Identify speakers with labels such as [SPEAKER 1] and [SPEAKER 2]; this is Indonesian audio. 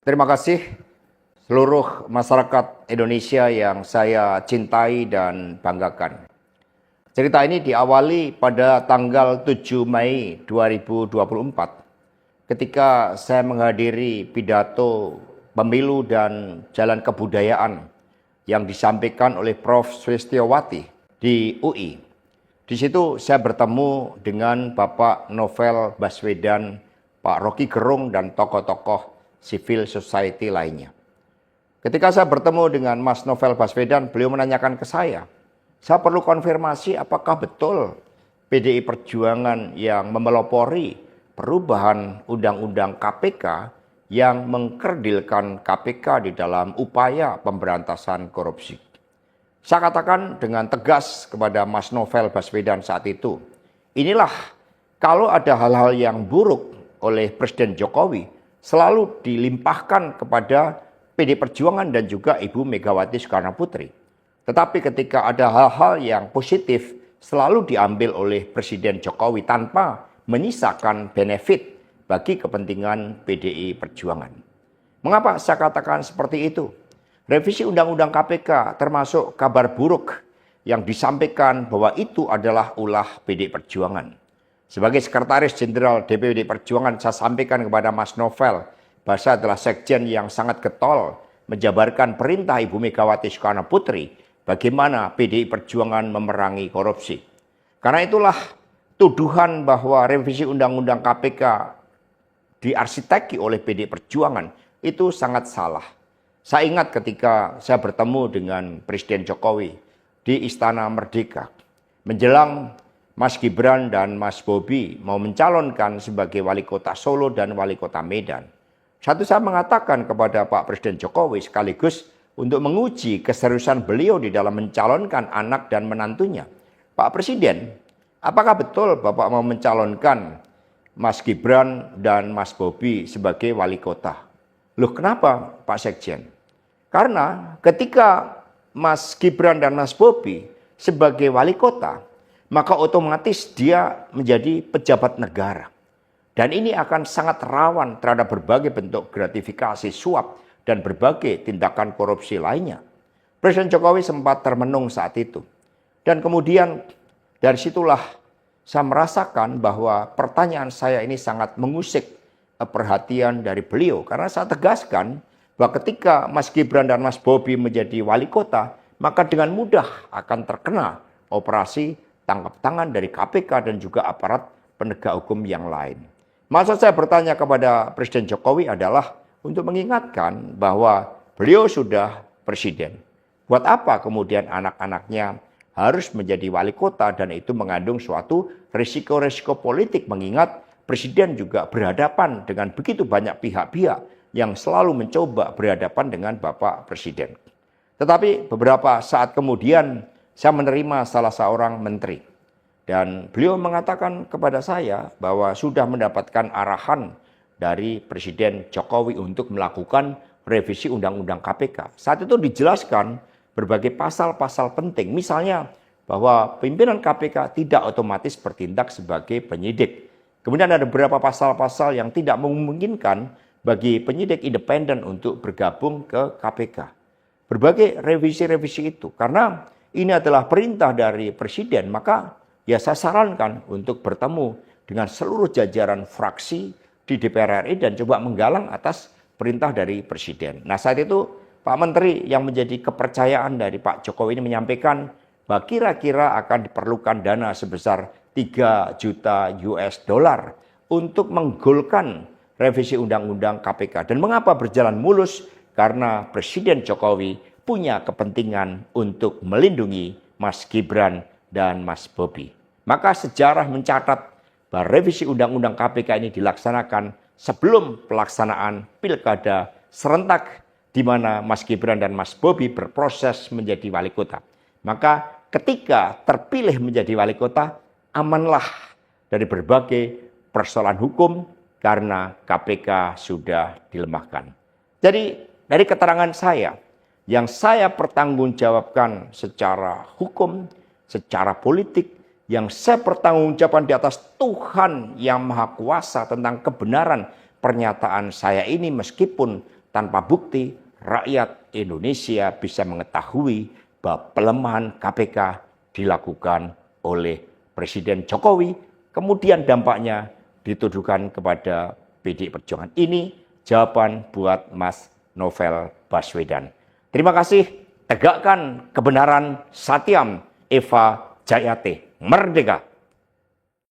[SPEAKER 1] Terima kasih seluruh masyarakat Indonesia yang saya cintai dan banggakan. Cerita ini diawali pada tanggal 7 Mei 2024 ketika saya menghadiri pidato pemilu dan jalan kebudayaan yang disampaikan oleh Prof. Sulistyowati di UI. Di situ saya bertemu dengan Bapak Novel Baswedan, Pak Rocky Gerung, dan tokoh-tokoh civil society lainnya. Ketika saya bertemu dengan Mas Novel Baswedan, beliau menanyakan ke saya perlu konfirmasi apakah betul PDI Perjuangan yang memelopori perubahan Undang-Undang KPK yang mengkerdilkan KPK di dalam upaya pemberantasan korupsi. Saya katakan dengan tegas kepada Mas Novel Baswedan saat itu, inilah kalau ada hal-hal yang buruk oleh Presiden Jokowi, selalu dilimpahkan kepada PDI Perjuangan dan juga Ibu Megawati Soekarno Putri. Tetapi ketika ada hal-hal yang positif, selalu diambil oleh Presiden Jokowi tanpa menyisakan benefit bagi kepentingan PDI Perjuangan. Mengapa saya katakan seperti itu? Revisi Undang-Undang KPK termasuk kabar buruk yang disampaikan bahwa itu adalah ulah PDI Perjuangan. Sebagai Sekretaris Jenderal DPD Perjuangan, saya sampaikan kepada Mas Novel bahwa saya adalah sekjen yang sangat getol menjabarkan perintah Ibu Megawati Soekarno Putri bagaimana PDI Perjuangan memerangi korupsi. Karena itulah tuduhan bahwa revisi Undang-Undang KPK diarsiteki oleh PDI Perjuangan itu sangat salah. Saya ingat ketika saya bertemu dengan Presiden Jokowi di Istana Merdeka menjelang Mas Gibran dan Mas Bobi mau mencalonkan sebagai wali kota Solo dan wali kota Medan. Saya mengatakan kepada Pak Presiden Jokowi sekaligus untuk menguji keseriusan beliau di dalam mencalonkan anak dan menantunya. Pak Presiden, apakah betul Bapak mau mencalonkan Mas Gibran dan Mas Bobi sebagai wali kota? Loh, kenapa Pak Sekjen? Karena ketika Mas Gibran dan Mas Bobi sebagai wali kota, maka otomatis dia menjadi pejabat negara. Dan ini akan sangat rawan terhadap berbagai bentuk gratifikasi, suap, dan berbagai tindakan korupsi lainnya. Presiden Jokowi sempat termenung saat itu. Dan kemudian dari situlah saya merasakan bahwa pertanyaan saya ini sangat mengusik perhatian dari beliau. Karena saya tegaskan bahwa ketika Mas Gibran dan Mas Bobi menjadi wali kota, maka dengan mudah akan terkena operasi tangkap tangan dari KPK dan juga aparat penegak hukum yang lain. Maksud saya bertanya kepada Presiden Jokowi adalah untuk mengingatkan bahwa beliau sudah presiden. Buat apa kemudian anak-anaknya harus menjadi wali kota dan itu mengandung suatu risiko-risiko politik mengingat presiden juga berhadapan dengan begitu banyak pihak-pihak yang selalu mencoba berhadapan dengan Bapak Presiden. Tetapi beberapa saat kemudian saya menerima salah seorang menteri dan beliau mengatakan kepada saya bahwa sudah mendapatkan arahan dari Presiden Jokowi untuk melakukan revisi Undang-Undang KPK. Saat itu dijelaskan berbagai pasal-pasal penting, misalnya bahwa pimpinan KPK tidak otomatis bertindak sebagai penyidik. Kemudian ada beberapa pasal-pasal yang tidak memungkinkan bagi penyidik independen untuk bergabung ke KPK. Berbagai revisi-revisi itu, karena ini adalah perintah dari Presiden, maka ya saya sarankan untuk bertemu dengan seluruh jajaran fraksi di DPR RI dan coba menggalang atas perintah dari Presiden. Nah saat itu Pak Menteri yang menjadi kepercayaan dari Pak Jokowi ini menyampaikan bahwa kira-kira akan diperlukan dana sebesar 3 juta US dollar untuk menggolkan revisi Undang-Undang KPK. Dan mengapa berjalan mulus? Karena Presiden Jokowi punya kepentingan untuk melindungi Mas Gibran dan Mas Bobi. Maka sejarah mencatat bahwa revisi Undang-Undang KPK ini dilaksanakan sebelum pelaksanaan pilkada serentak di mana Mas Gibran dan Mas Bobi berproses menjadi wali kota. Maka ketika terpilih menjadi wali kota, amanlah dari berbagai persoalan hukum karena KPK sudah dilemahkan. Jadi dari keterangan saya, yang saya pertanggungjawabkan secara hukum, secara politik, yang saya pertanggungjawabkan di atas Tuhan yang Maha Kuasa tentang kebenaran pernyataan saya ini meskipun tanpa bukti, rakyat Indonesia bisa mengetahui bahwa pelemahan KPK dilakukan oleh Presiden Jokowi, kemudian dampaknya dituduhkan kepada PDI Perjuangan. Ini jawaban buat Mas Novel Baswedan. Terima kasih, tegakkan kebenaran, Satyam, Eva Jayate, merdeka!